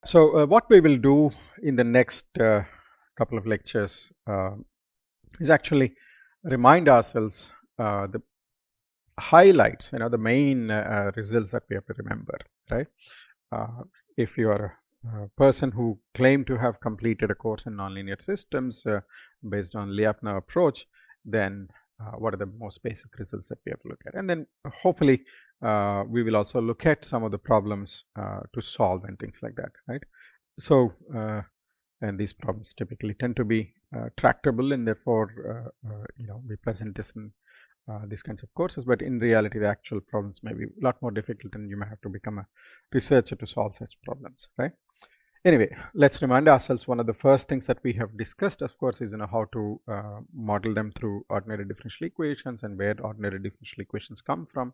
So, what we will do in the next couple of lectures is actually remind ourselves the highlights, the main results that we have to remember, right? If you are a person who claim to have completed a course in nonlinear systems based on Lyapunov approach, then what are the most basic results that we have to look at? And then hopefully we will also look at some of the problems to solve and things like that, right? So, and these problems typically tend to be tractable, and therefore, we present this in these kinds of courses, but in reality the actual problems may be a lot more difficult and you may have to become a researcher to solve such problems, right? Anyway, let's remind ourselves one of the first things that we have discussed, of course, is how to model them through ordinary differential equations and where ordinary differential equations come from.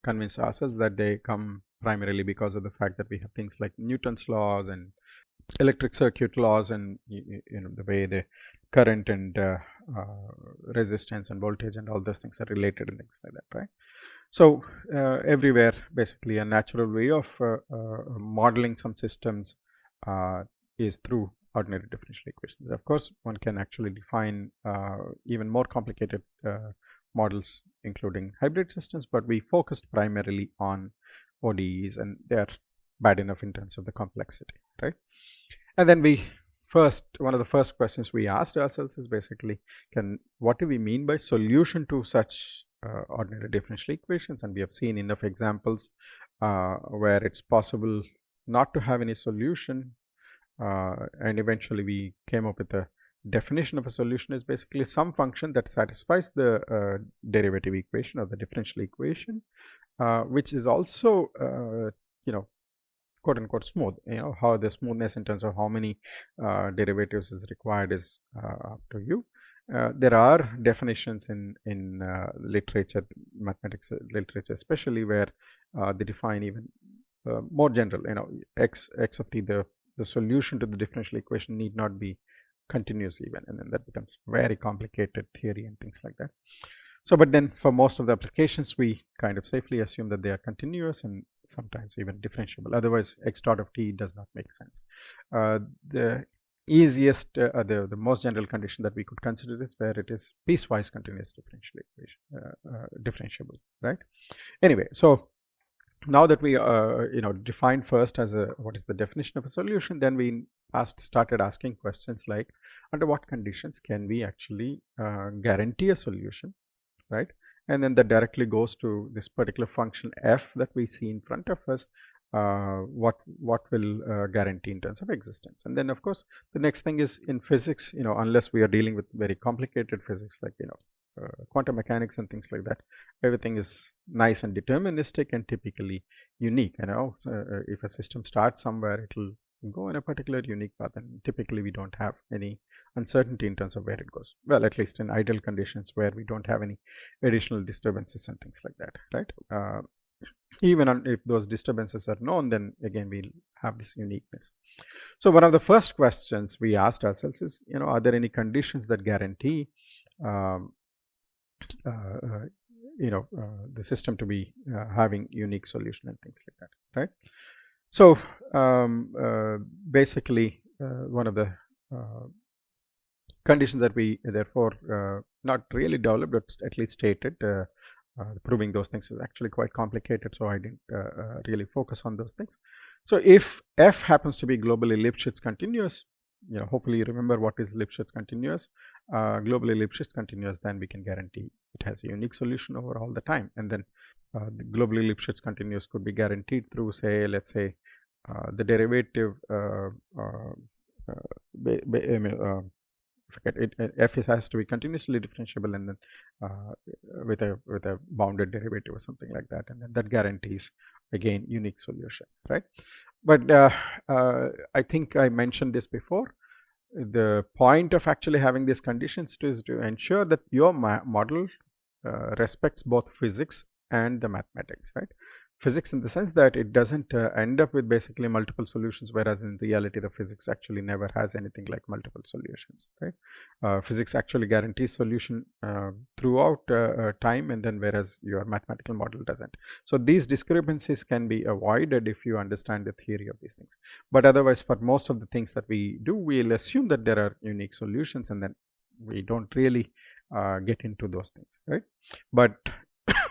Convince ourselves that they come primarily because of the fact that we have things like Newton's laws and electric circuit laws, and the way the current and resistance and voltage and all those things are related and things like that, right? So, everywhere basically a natural way of modeling some systems is through ordinary differential equations. Of course, one can actually define even more complicated models, including hybrid systems, but we focused primarily on ODEs, and they are bad enough in terms of the complexity, right? And then one of the first questions we asked ourselves is basically, what do we mean by solution to such ordinary differential equations? And we have seen enough examples where it's possible not to have any solution, and eventually we came up with a definition of a solution is basically some function that satisfies the derivative equation or the differential equation, which is also quote unquote smooth. How the smoothness in terms of how many derivatives is required is up to you. There are definitions in literature, mathematics literature especially, where they define even more general, x of t, the solution to the differential equation need not be continuous even, and then that becomes very complicated theory and things like that. So, but then for most of the applications we kind of safely assume that they are continuous and sometimes even differentiable, otherwise x dot of t does not make sense. The easiest, the most general condition that we could consider is where it is piecewise continuous differential equation, differentiable, right? Anyway, so now that we defined first as what is the definition of a solution, then we started asking questions like, under what conditions can we actually guarantee a solution, right? And then that directly goes to this particular function f that we see in front of us. What will guarantee in terms of existence? And then of course the next thing is, in physics, unless we are dealing with very complicated physics like quantum mechanics and things like that, everything is nice and deterministic and typically unique. So, if a system starts somewhere, it will go in a particular unique path, and typically we don't have any uncertainty in terms of where it goes. Well, at least in ideal conditions where we don't have any additional disturbances and things like that, right? Even if those disturbances are known, then again we'll have this uniqueness. So, one of the first questions we asked ourselves is, are there any conditions that guarantee the system to be having unique solution and things like that, right? So, basically one of the conditions that we therefore not really developed, but at least stated, proving those things is actually quite complicated, so I didn't really focus on those things. So, if f happens to be globally Lipschitz continuous, hopefully you remember what is Lipschitz continuous. Globally Lipschitz continuous, then we can guarantee it has a unique solution over all the time. And then the globally Lipschitz continuous could be guaranteed through, say, let's say the derivative f has to be continuously differentiable, and then with a bounded derivative or something like that, and then that guarantees again unique solution, right? But I think I mentioned this before. The point of actually having these conditions is to ensure that your model respects both physics and the mathematics, right? physics in the sense that it doesn't end up with basically multiple solutions, whereas in reality the physics actually never has anything like multiple solutions, right? Physics actually guarantees solution throughout time, and then whereas your mathematical model doesn't. So these discrepancies can be avoided if you understand the theory of these things. But otherwise, for most of the things that we do, we'll assume that there are unique solutions, and then we don't really get into those things, right? But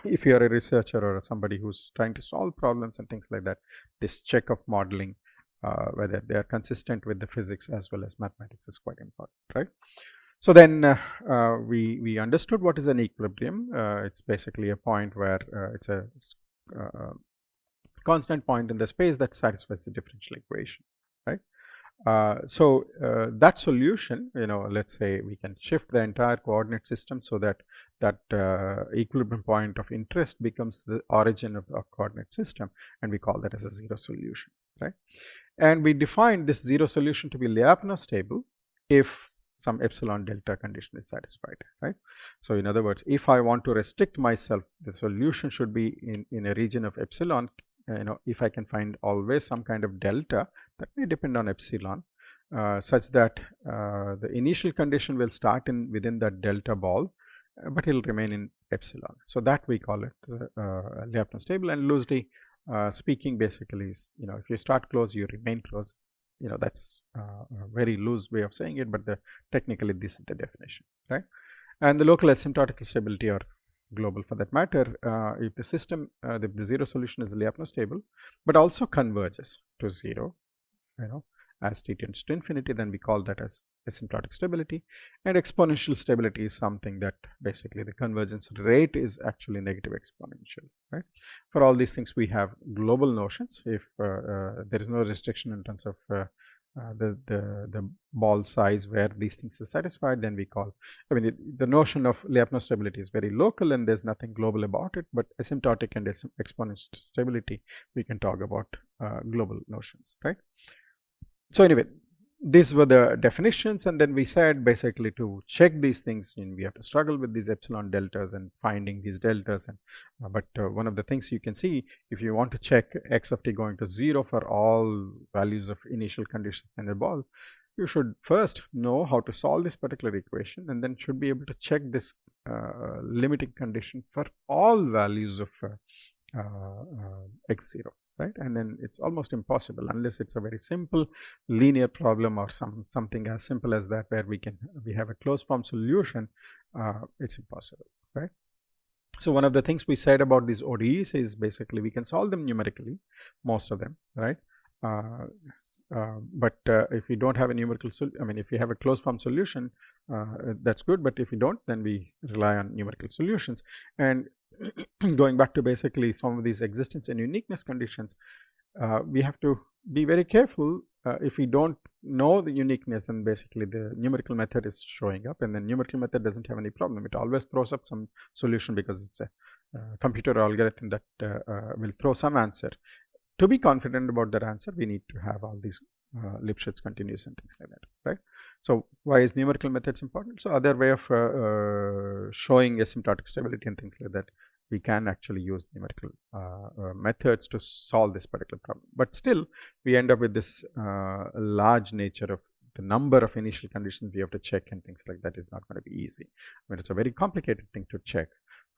if you are a researcher or somebody who's trying to solve problems and things like that, this check of modeling, whether they are consistent with the physics as well as mathematics, is quite important, right? So then we understood what is an equilibrium. It's basically a point where it's a constant point in the space that satisfies the differential equation, right? So that solution, let's say we can shift the entire coordinate system so that equilibrium point of interest becomes the origin of the coordinate system, and we call that as a zero solution, right? And we define this zero solution to be Lyapunov stable if some epsilon delta condition is satisfied, right? So in other words, if I want to restrict myself, the solution should be in a region of epsilon. If I can find always some kind of delta that may depend on epsilon, such that the initial condition will start within that delta ball, but it will remain in epsilon. So that we call it Lyapunov stable, and loosely speaking, basically is, if you start close, you remain close. That's a very loose way of saying it, but technically this is the definition, right? And the local asymptotical stability, or global for that matter, if the system, the zero solution is the Lyapunov stable, but also converges to zero, as t tends to infinity, then we call that as asymptotic stability. And exponential stability is something that basically the convergence rate is actually negative exponential, right? For all these things, we have global notions. If there is no restriction in terms of the ball size where these things are satisfied, then we call, the notion of Lyapunov stability is very local and there's nothing global about it, but asymptotic and exponential stability, we can talk about global notions, right? So anyway, these were the definitions, and then we said basically to check these things, we have to struggle with these epsilon deltas and finding these deltas. And but one of the things you can see, if you want to check x of t going to 0 for all values of initial conditions in a ball, you should first know how to solve this particular equation, and then should be able to check this limiting condition for all values of x0. Right? And then it's almost impossible unless it's a very simple linear problem or something as simple as that, where we have a closed form solution. It's impossible, right? So one of the things we said about these ODEs is basically we can solve them numerically, most of them, right? But if we don't have a numerical if we have a closed form solution, that's good, but if we don't, then we rely on numerical solutions. And going back to basically some of these existence and uniqueness conditions, we have to be very careful if we don't know the uniqueness, and basically the numerical method is showing up, and the numerical method doesn't have any problem. It always throws up some solution because it's a computer algorithm that will throw some answer. To be confident about that answer, we need to have all these Lipschitz continuous and things like that, right? So why is numerical methods important? So other way of showing asymptotic stability and things like that, we can actually use numerical methods to solve this particular problem. But still, we end up with this large nature of the number of initial conditions we have to check, and things like that is not going to be easy. It's a very complicated thing to check.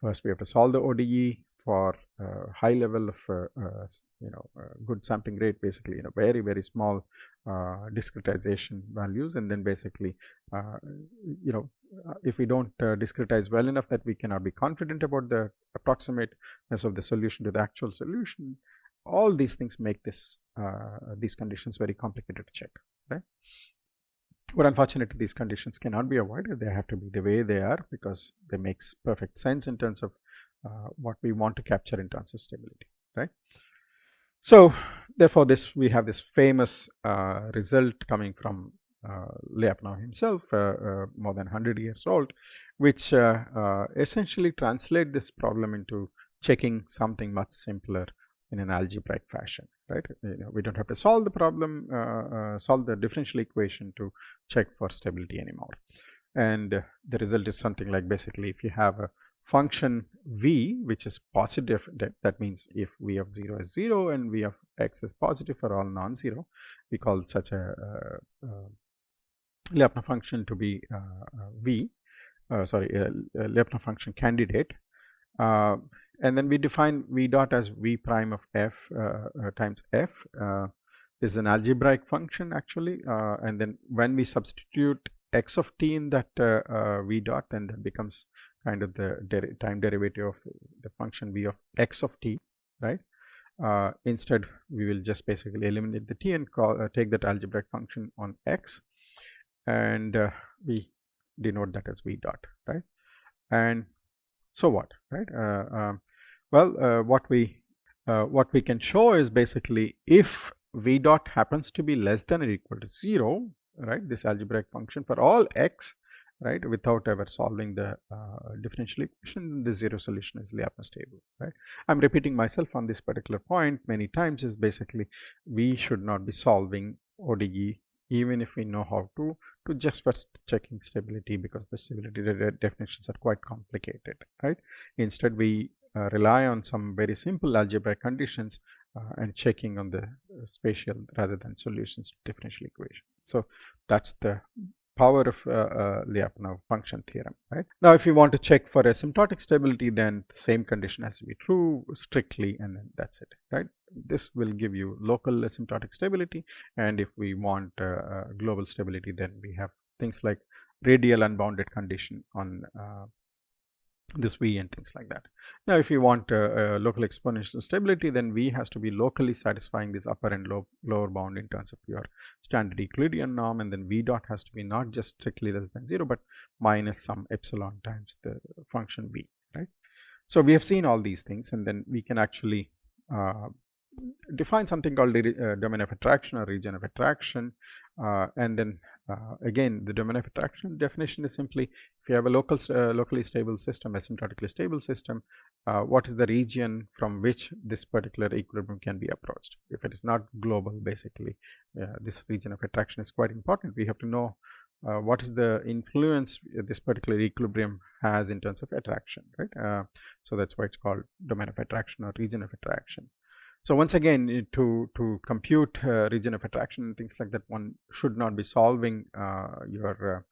First, we have to solve the ODE for high level of good sampling rate, basically very, very small discretization values, and then basically if we don't discretize well enough that we cannot be confident about the approximateness of the solution to the actual solution, all these things make this these conditions very complicated to check, right? But unfortunately, these conditions cannot be avoided. They have to be the way they are because they make perfect sense in terms of what we want to capture in terms of stability, right? So therefore, we have this famous result coming from Lyapunov himself, more than 100 years old, which essentially translate this problem into checking something much simpler in an algebraic fashion, right? We don't have to solve the problem, solve the differential equation to check for stability anymore. And the result is something like, basically, if you have a function v, which is positive, that means if v of 0 is 0 and v of x is positive for all non-zero, we call such a Lyapunov function to be Lyapunov function candidate. And then we define v dot as v prime of f times f. This is an algebraic function actually, and then when we substitute x of t in that v dot, then that becomes kind of the time derivative of the function v of x of t, right? Instead, we will just basically eliminate the t and take that algebraic function on x, and we denote that as v dot, right? And so what, right? What we can show is basically if v dot happens to be less than or equal to 0, right, this algebraic function for all x, right, without ever solving the differential equation, the 0 solution is Lyapunov stable, right? I'm repeating myself on this particular point many times, is basically we should not be solving ODE even if we know how to just first checking stability, because the stability definitions are quite complicated, right? Instead, we rely on some very simple algebraic conditions and checking on the spatial rather than solutions to differential equation. So that's the power of Lyapunov function theorem, right? Now, if you want to check for asymptotic stability, then the same condition has to be true strictly, and then that's it, right? This will give you local asymptotic stability, and if we want global stability, then we have things like radial unbounded condition on this v and things like that. Now, if you want local exponential stability, then v has to be locally satisfying this upper and lower bound in terms of your standard Euclidean norm, and then v dot has to be not just strictly less than 0, but minus some epsilon times the function v, right? So we have seen all these things, and then we can actually define something called the domain of attraction or region of attraction, and then again, the domain of attraction definition is simply if you have a locally stable system, asymptotically stable system, what is the region from which this particular equilibrium can be approached. If it is not global, basically this region of attraction is quite important. We have to know what is the influence this particular equilibrium has in terms of attraction, right? So that's why it's called domain of attraction or region of attraction. So once again, to compute region of attraction and things like that, one should not be solving your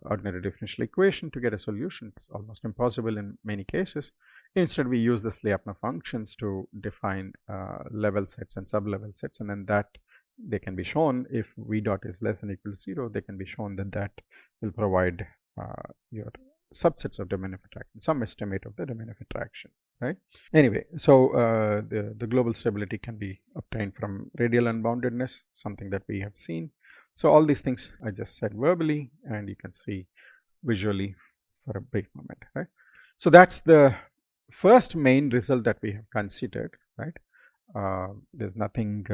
ordinary differential equation to get a solution. It's almost impossible in many cases. Instead, we use the Lyapunov functions to define level sets and sub-level sets, and then that they can be shown if v dot is less than or equal to 0, they can be shown that will provide your subsets of domain of attraction, some estimate of the domain of attraction, right? Anyway, so the global stability can be obtained from radial unboundedness, something that we have seen. So all these things I just said verbally, and you can see visually for a brief moment, right? So that's the first main result that we have considered, right? There's nothing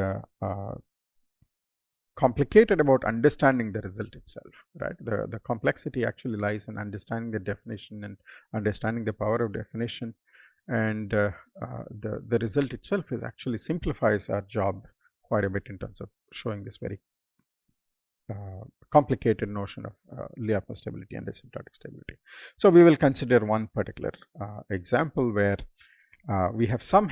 complicated about understanding the result itself, right? The complexity actually lies in understanding the definition and understanding the power of definition, and the result itself is actually simplifies our job quite a bit in terms of showing this very complicated notion of Lyapunov stability and asymptotic stability. So we will consider one particular example where we have some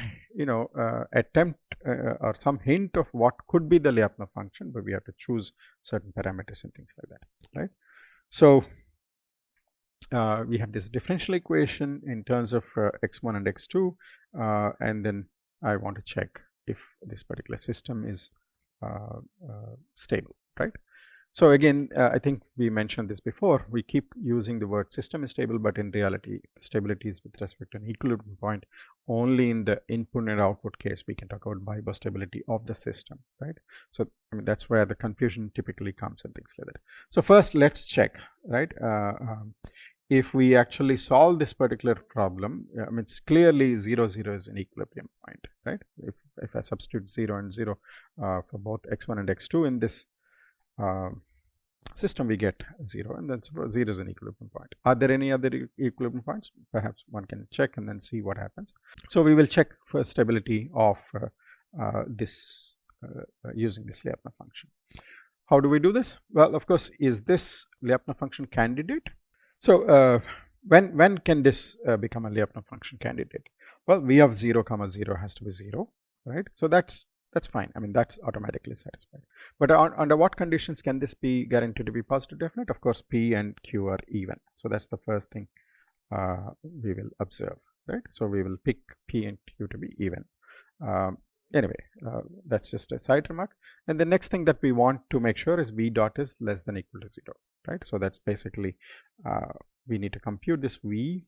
attempt or some hint of what could be the Lyapunov function, but we have to choose certain parameters and things like that, right? So we have this differential equation in terms of x1 and x2, and then I want to check if this particular system is stable, right? So again, I think we mentioned this before, we keep using the word system is stable, but in reality stability is with respect to an equilibrium point. Only in the input and output case we can talk about Bibo stability of the system, right? So I mean, that's where the confusion typically comes and things like that. So first let's check, right? If we actually solve this particular problem, I mean, it's clearly 0, 0 is an equilibrium point, right? If I substitute 0 and 0 for both x1 and x2 in this system, we get 0, and then 0 is an equilibrium point. Are there any other equilibrium points? Perhaps one can check and then see what happens. So we will check for stability of this using this Lyapunov function. How do we do this? Well, of course, is this Lyapunov function candidate? So when can this become a Lyapunov function candidate? Well, v of 0 comma 0 has to be 0, right? So that's fine. I mean, that's automatically satisfied. But under what conditions can this be guaranteed to be positive definite? Of course, p and q are even. So that's the first thing we will observe, right? So we will pick p and q to be even. Anyway, that's just a side remark. And the next thing that we want to make sure is v dot is less than equal to 0, right? So that's basically we need to compute this v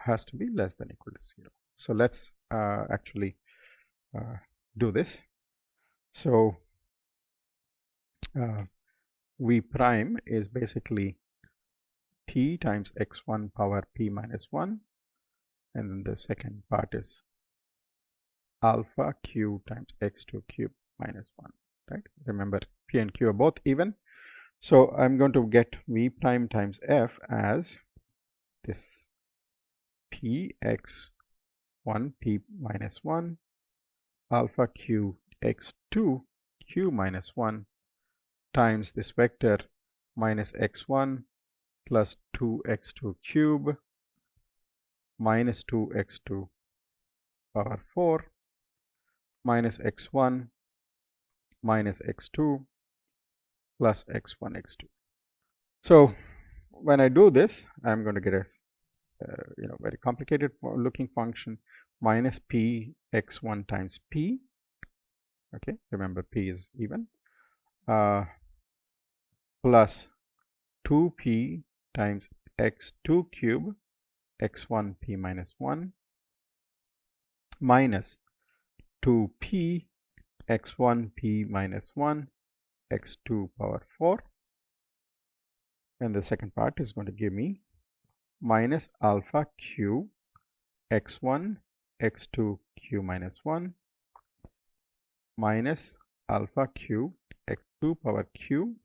has to be less than equal to 0. So let's actually do this. So v prime is basically t times x1 power p minus 1, and then the second part is alpha q times x2 cube minus 1, right? Remember, p and q are both even. So I'm going to get v prime times f as this p x1 p minus 1 alpha q x2 q minus 1 times this vector minus x1 plus 2x2 cube minus 2x2 power 4 minus x1 minus x2 plus x1 x2. So when I do this, I'm going to get a very complicated looking function minus p x1 times p. Okay, remember p is even, plus 2p times x2 cube x1 p minus 1 minus 2p x1 p minus 1 x2 power 4, and the second part is going to give me minus alpha q x1 x2 q minus 1 minus alpha q x2 power q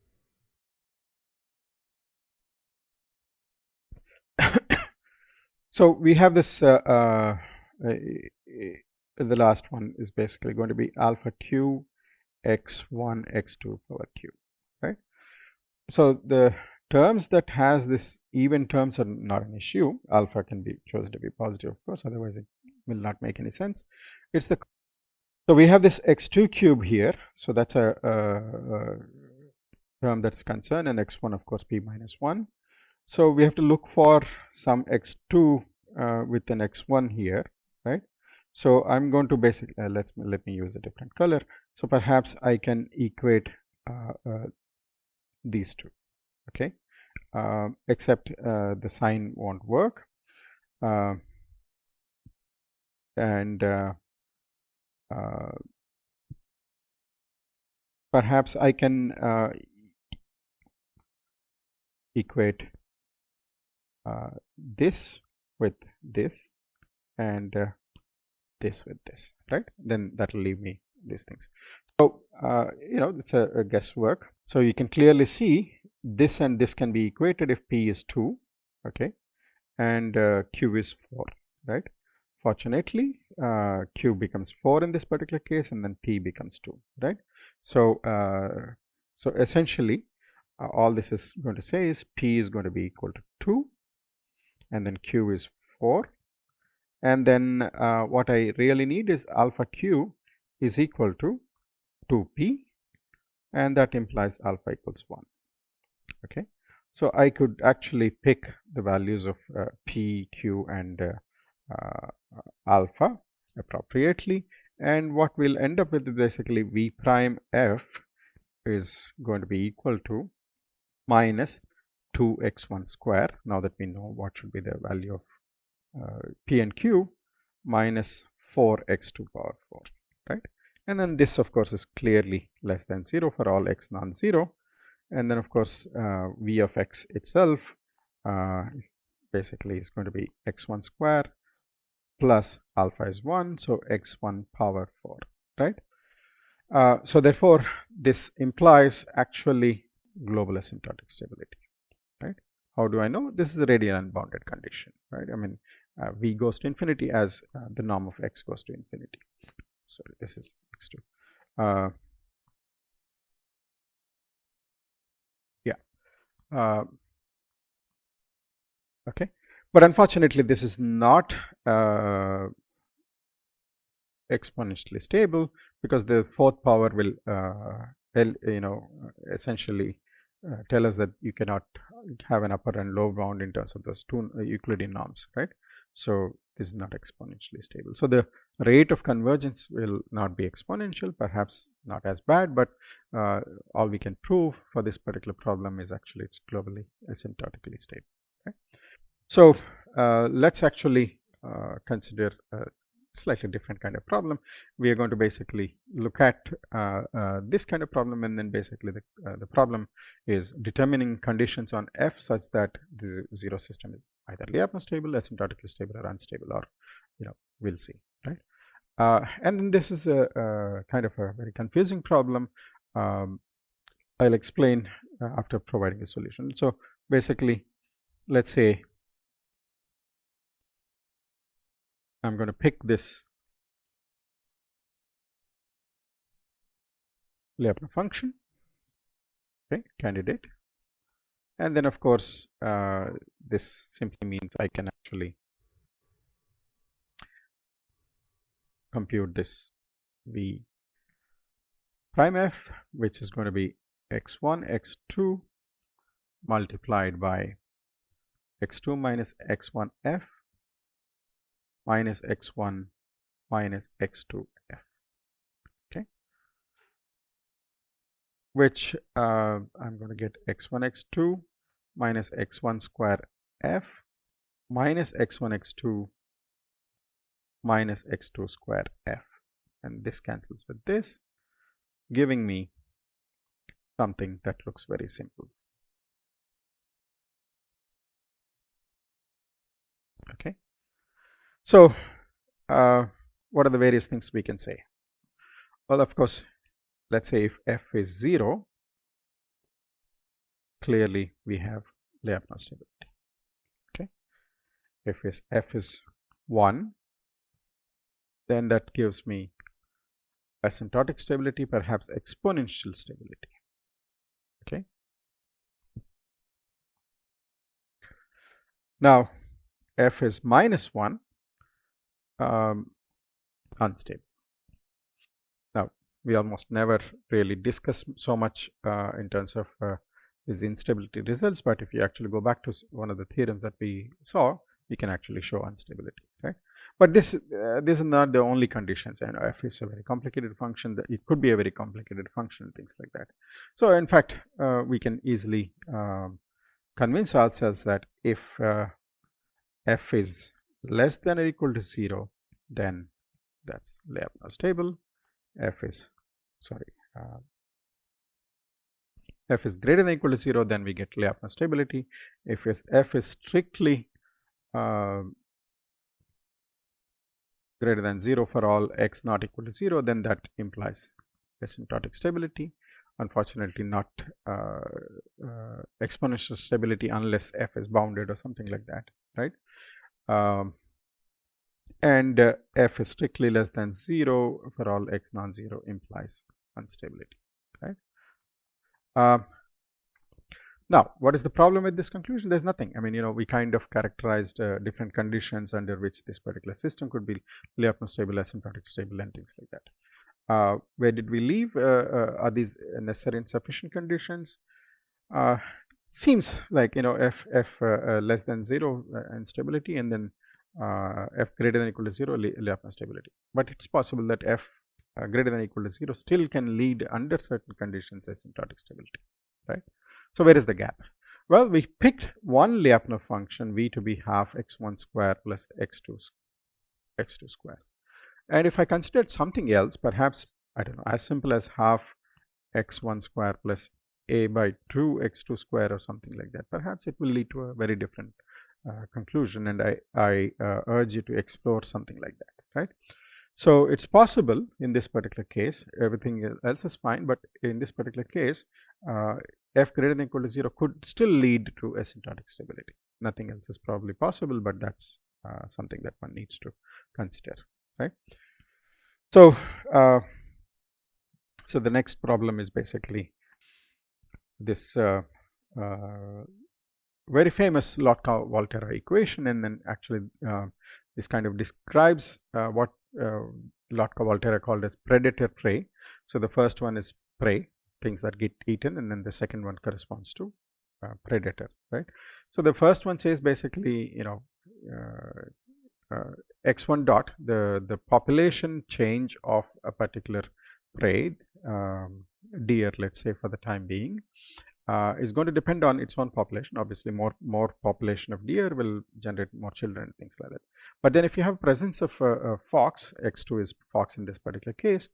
so we have this the last one is basically going to be alpha q x1 x2 power q, right? So the terms that has this even terms are not an issue. Alpha can be chosen to be positive, of course, otherwise it will not make any sense. It's the so we have this x2 cube here, so that's a term that's concerned, and x1 of course p minus 1. So we have to look for some x2 with an x1 here, right? So I'm going to basically let me use a different color. So perhaps I can equate these two, okay? Except the sign won't work, and perhaps I can equate this with this and this with this, right? Then that will leave me these things. So it's a guesswork. So you can clearly see this and this can be equated if p is 2, okay, and q is 4, right? Fortunately, q becomes 4 in this particular case, and then p becomes 2, right? So so essentially all this is going to say is p is going to be equal to 2, and then q is 4, and then what I really need is alpha q is equal to 2p, and that implies alpha equals 1, okay? So I could actually pick the values of p, q, and alpha appropriately, and what we'll end up with is basically v prime f is going to be equal to minus 2x1 square, now that we know what should be the value of p and q, minus 4x2 power 4, right? And then this of course is clearly less than 0 for all x non-zero, and then of course v of x itself basically is going to be x1 square plus alpha is 1, so x1 power 4, right? So therefore this implies actually global asymptotic stability, right? How do I know? This is a radial unbounded condition, right? I mean, v goes to infinity as the norm of x goes to infinity. So this is x2. Yeah. Okay, but unfortunately this is not exponentially stable, because the fourth power will essentially tell us that you cannot have an upper and low bound in terms of those two Euclidean norms, right? So this is not exponentially stable. So the rate of convergence will not be exponential, perhaps not as bad, but all we can prove for this particular problem is actually it's globally asymptotically stable. Okay? So let's actually consider slightly different kind of problem. We are going to basically look at this kind of problem, and then basically the problem is determining conditions on F such that the zero system is either Lyapunov stable, asymptotically stable, or unstable, or we'll see, right? And then this is a kind of a very confusing problem. I'll explain after providing a solution. So basically, let's say I'm going to pick this Lyapunov function, okay, candidate, and then of course this simply means I can actually compute this V prime F, which is going to be x1 x2 multiplied by x2 minus x1 F minus x1 minus x2 F, okay, which I'm going to get x1 x2 minus x1 square F minus x1 x2 minus x2 square F, and this cancels with this, giving me something that looks very simple. Okay, so what are the various things we can say? Well, of course, let's say if F is 0, clearly we have Lyapunov stability. Okay, if F is 1, then that gives me asymptotic stability, perhaps exponential stability. Okay, now F is minus 1, unstable. Now we almost never really discuss so much in terms of these instability results, but if you actually go back to one of the theorems that we saw, we can actually show unstability, right? But this is not the only conditions, and F is a very complicated function, that it could be a very complicated function, things like that. So in fact we can easily convince ourselves that if F is less than or equal to 0, then that's Lyapunov stable. F is greater than or equal to 0, then we get Lyapunov stability. If F is strictly greater than 0 for all x not equal to 0, then that implies asymptotic stability. Unfortunately, not exponential stability unless F is bounded or something like that, right? And F is strictly less than 0 for all x non-zero implies instability, right? Now, what is the problem with this conclusion? There's nothing. I mean, we kind of characterized different conditions under which this particular system could be Lyapunov stable, asymptotic stable, and things like that. Where did we leave? Are these necessary and sufficient conditions? Seems like F less than 0 instability, and then F greater than or equal to 0 Lyapunov stability. But it's possible that F greater than or equal to 0 still can lead under certain conditions asymptotic stability, right? So where is the gap? Well, we picked one Lyapunov function V to be half x1 square plus x2 square. And if I considered something else, perhaps, I don't know, as simple as half x1 square plus a by 2 x2 square or something like that, perhaps it will lead to a very different conclusion, and I urge you to explore something like that, right? So it's possible in this particular case, everything else is fine, but in this particular case, F greater than or equal to 0 could still lead to asymptotic stability. Nothing else is probably possible, but that's something that one needs to consider, right? So, so the next problem is basically this very famous Lotka-Volterra equation, and then actually this kind of describes what Lotka-Volterra called as predator-prey. So the first one is prey, things that get eaten, and then the second one corresponds to predator, right? So the first one says basically, x1 dot, the population change of a particular prey, deer, let's say for the time being, is going to depend on its own population. Obviously, more population of deer will generate more children and things like that. But then if you have presence of a fox, x2 is fox in this particular case,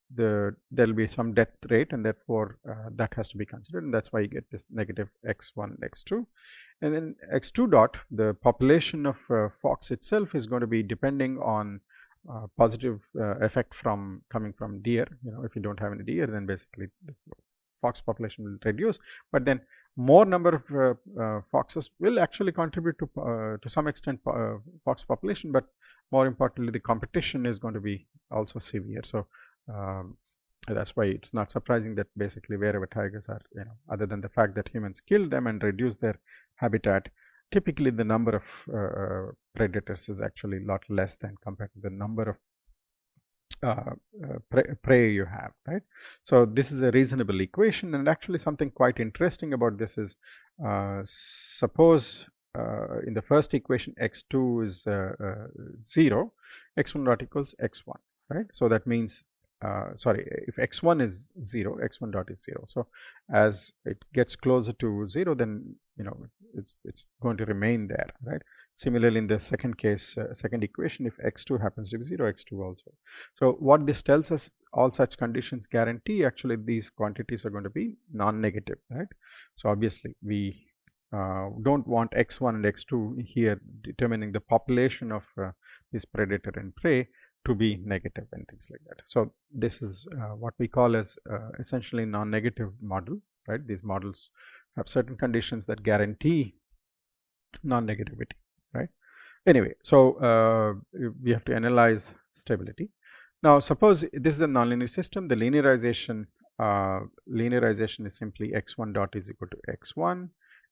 there will be some death rate, and therefore that has to be considered, and that's why you get this negative x1 x2. And then x2 dot, the population of fox itself is going to be depending on positive effect coming from deer. If you don't have any deer, then basically the fox population will reduce, but then more number of foxes will actually contribute to some extent fox population, but more importantly the competition is going to be also severe. So that's why it's not surprising that basically wherever tigers are, other than the fact that humans kill them and reduce their habitat, typically the number of predators is actually a lot less than compared to the number of prey you have, right? So this is a reasonable equation, and actually something quite interesting about this is, suppose in the first equation x2 is 0, x1 dot equals x1, right? So that means if x1 is 0, x1 dot is 0. So as it gets closer to 0, then it's going to remain there, right? Similarly, in the second case, second equation, if x2 happens to be 0, x2 also. So what this tells us, all such conditions guarantee actually these quantities are going to be non-negative, right? So obviously we don't want x1 and x2 here determining the population of this predator and prey to be negative and things like that. So this is what we call as essentially non-negative model, right? These models have certain conditions that guarantee non-negativity, right? Anyway, so we have to analyze stability. Now suppose this is a nonlinear system. The linearization is simply x1 dot is equal to x1,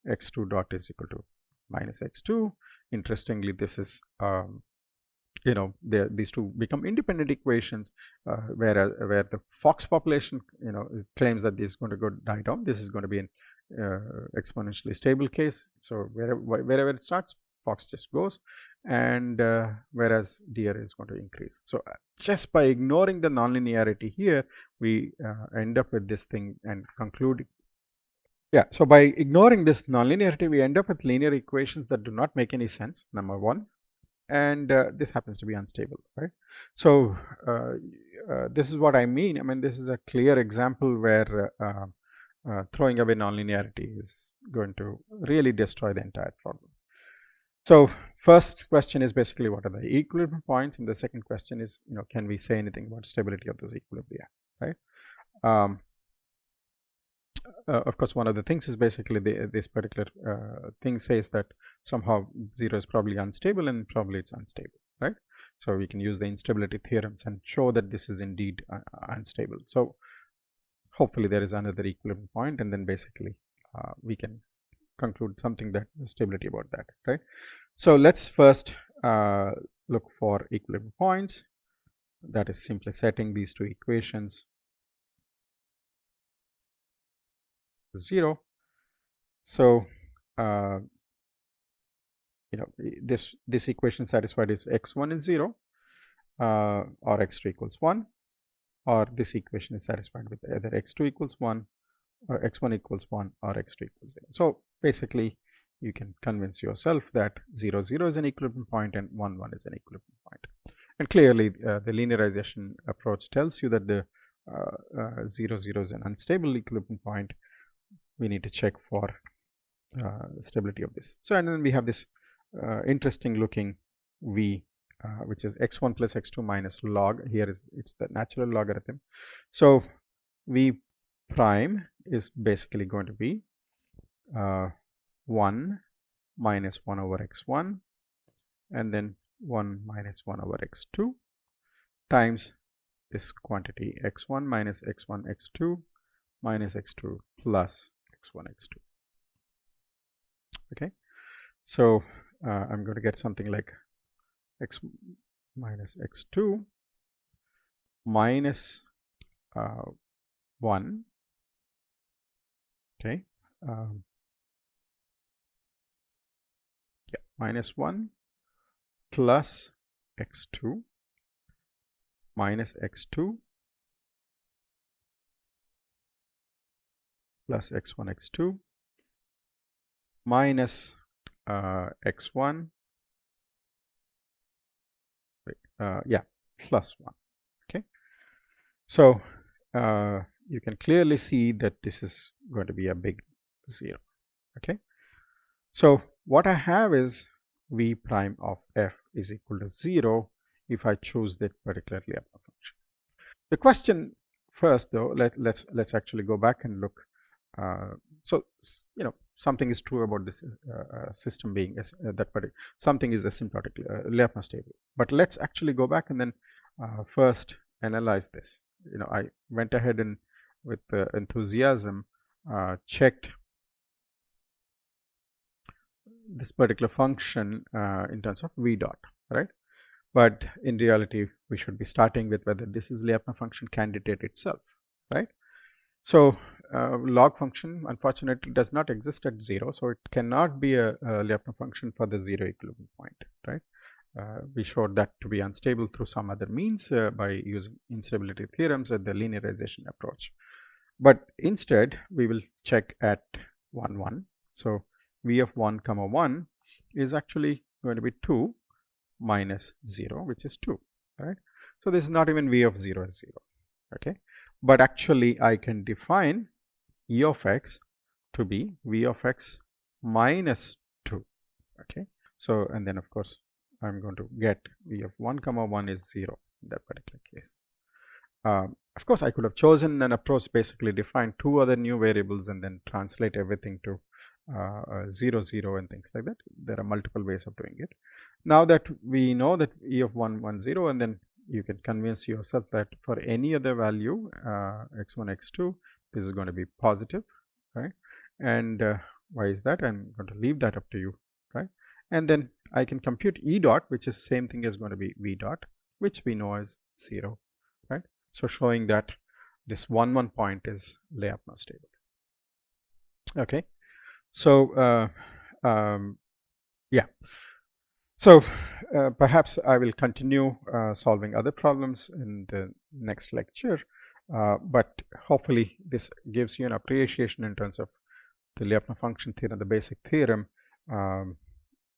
x2 dot is equal to minus x2. Interestingly, this is these two become independent equations, where the fox population claims that this is going to die down. This is going to be an exponentially stable case. So wherever it starts, fox just goes, and whereas deer is going to increase. So just by ignoring the nonlinearity here, we end up with this thing and conclude. Yeah, so by ignoring this nonlinearity, we end up with linear equations that do not make any sense, number one, and this happens to be unstable, right? So this is what I mean. I mean, this is a clear example where throwing away nonlinearity is going to really destroy the entire problem. So first question is basically what are the equilibrium points, and the second question is, can we say anything about stability of those equilibria, right? Of course, one of the things is basically this particular thing says that somehow 0 is probably unstable, and probably it's unstable, right? So we can use the instability theorems and show that this is indeed unstable. So hopefully there is another equilibrium point, and then basically we can conclude something that stability about that, right? So let's first look for equilibrium points. That is simply setting these two equations 0. So this equation satisfied is x1 is 0 or x2 equals 1, or this equation is satisfied with either x2 equals 1 or x1 equals 1 or x2 equals 0. So basically you can convince yourself that 0 0 is an equilibrium point and 1 1 is an equilibrium point. And clearly the linearization approach tells you that the 0 0 is an unstable equilibrium point. We need to check for stability of this. So and then we have this interesting looking v, which is x1 plus x2 minus log. Here it's the natural logarithm. So v prime is basically going to be 1 minus 1 over x1 and then 1 minus 1 over x2 times this quantity x1 minus x1 x2 minus x2 plus x1 x2. Okay, so I'm going to get something like x minus x2 minus 1. Okay, yeah, minus 1 plus x2 minus x2 plus x1 x2 minus x1 yeah, plus 1. Okay, so you can clearly see that this is going to be a big 0. Okay, so what I have is v prime of f is equal to 0 if I choose that particular Lyapunov function. The question first, though, let's actually go back and look. So something is true about this system being something is asymptotic Lyapunov stable. But let's actually go back and then first analyze this. I went ahead and with enthusiasm checked this particular function in terms of v dot, right? But in reality, we should be starting with whether this is Lyapunov function candidate itself, right? So log function unfortunately does not exist at 0, so it cannot be a Lyapunov function for the 0 equilibrium point, right? We showed that to be unstable through some other means by using instability theorems and the linearization approach. But instead, we will check at 1, 1. So v of 1 comma 1 is actually going to be 2 minus 0, which is 2, right? So this is not even v of 0 as 0, okay? But actually I can define e of x to be v of x minus 2, okay? So, and then of course I'm going to get v of 1 comma 1 is 0 in that particular case. Of course I could have chosen an approach, basically define 2 other new variables and then translate everything to 0, 0 and things like that. There are multiple ways of doing it. Now that we know that e of 1, 1, 0, and then you can convince yourself that for any other value x1, x2, this is going to be positive, right? And why is that? I'm going to leave that up to you, right? And then I can compute e dot, which is same thing as going to be v dot, which we know as 0, right? So showing that this 1, 1 point is Lyapunov stable. Okay, so yeah, so perhaps I will continue solving other problems in the next lecture, but hopefully this gives you an appreciation in terms of the Lyapunov function theorem, the basic theorem.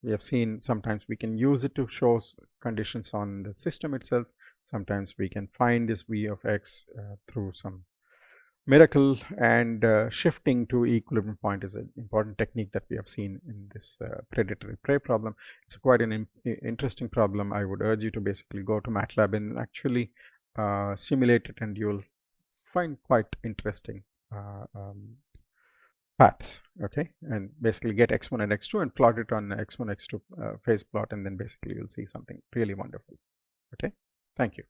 We have seen sometimes we can use it to show conditions on the system itself. Sometimes we can find this v of x through some miracle, and shifting to equilibrium point is an important technique that we have seen in this predatory prey problem. It's quite an interesting problem. I would urge you to basically go to MATLAB and actually simulate it, and you will find quite interesting paths, okay, and basically get x1 and x2 and plot it on x1, x2 phase plot, and then basically you'll see something really wonderful. Okay, thank you.